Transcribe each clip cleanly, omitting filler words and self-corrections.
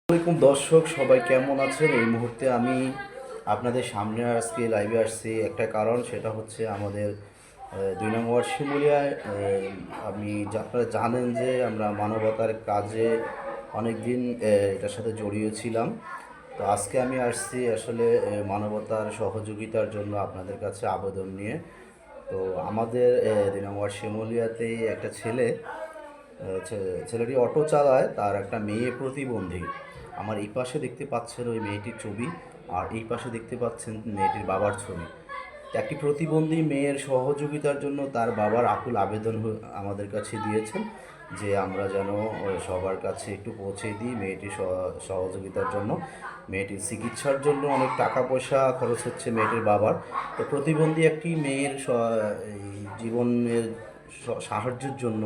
আসসালামাইকুম দর্শক, সবাই কেমন আছেন? এই মুহূর্তে আমি আপনাদের সামনে আজকে লাইভে আসছি একটা কারণ, সেটা হচ্ছে আমাদের 2 নম্বর শিমুলিয়ায়। আপনারা জানেন যে আমরা মানবতার কাজে অনেক দিন এটার সাথে জড়িয়ে ছিলাম। তো আজকে আমি আসছি আসলে মানবতার সহযোগিতার জন্য আপনাদের কাছে আবেদন নিয়ে। তো আমাদের 2 নম্বর শিমুলিয়াতেই একটা ছেলেটি অটো চালায়, তার একটা মেয়ে প্রতিবন্ধী। আমার এই পাশে দেখতে পাচ্ছেন ওই মেয়েটির ছবি, আর এই পাশে দেখতে পাচ্ছেন মেয়েটির বাবার ছবি। একটি প্রতিবন্ধী মেয়ের সহযোগিতার জন্য তার বাবার আকুল আবেদন আমাদের কাছে দিয়েছেন যে আমরা যেন সবার কাছে একটু পৌঁছে দিই মেয়েটির সহযোগিতার জন্য। মেয়েটির চিকিৎসার জন্য অনেক টাকা পয়সা খরচ হচ্ছে মেয়েটির বাবার। তো প্রতিবন্ধী একটি মেয়ের এই জীবনের সাহায্যের জন্য,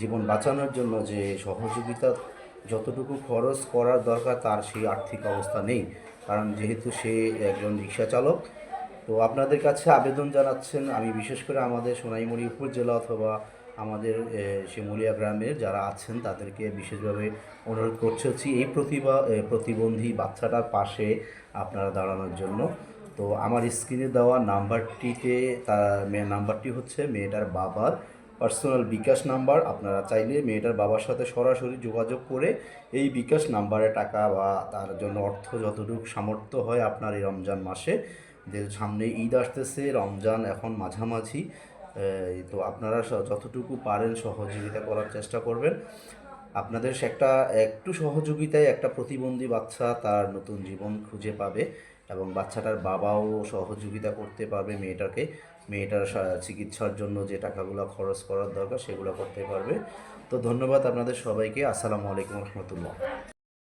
জীবন বাঁচানোর জন্য যে সহযোগিতা যতটুকু খরচ করার দরকার তার সেই আর্থিক অবস্থা নেই, কারণ যেহেতু সে একজন রিক্সা চালক। তো আপনাদের কাছে আবেদন জানাচ্ছেন, আমি বিশেষ করে আমাদের সোনাইমুড়ি উপজেলা অথবা আমাদের শিমুলিয়া গ্রামের যারা আছেন তাদেরকে বিশেষভাবে অনুরোধ করছি এই প্রতিবন্ধী বাচ্চাটার পাশে আপনারা দাঁড়ানোর জন্য। তো আমার স্ক্রিনে দেওয়া নাম্বারটিতে নাম্বারটি হচ্ছে মেয়েটার বাবার পার্সোনাল বিকাশ নাম্বার। আপনারা চাইলে মেয়েটার বাবার সাথে সরাসরি যোগাযোগ করে এই বিকাশ নাম্বারে টাকা বা তার জন্য অর্থ যতটুকু সামর্থ্য হয় আপনার এই রমজান মাসে, যে সামনে ঈদ আসতেছে, রমজান এখন মাঝামাঝি, তো আপনারা যতটুকু পারেন সহযোগিতা করার চেষ্টা করবেন। আপনাদের একটু সহযোগিতায় একটা প্রতিবন্ধী বাচ্চা তার নতুন জীবন খুঁজে পাবে, এবং বাচ্চাটার বাবাও সহযোগিতা করতে পারবে মেয়েটার চিকিৎসার জন্য যে টাকাগুলো খরচ করার দরকার সেগুলো করতে পারবে। তো ধন্যবাদ আপনাদের সবাইকে। আসসালামু আলাইকুম রহমতুল্লাহ।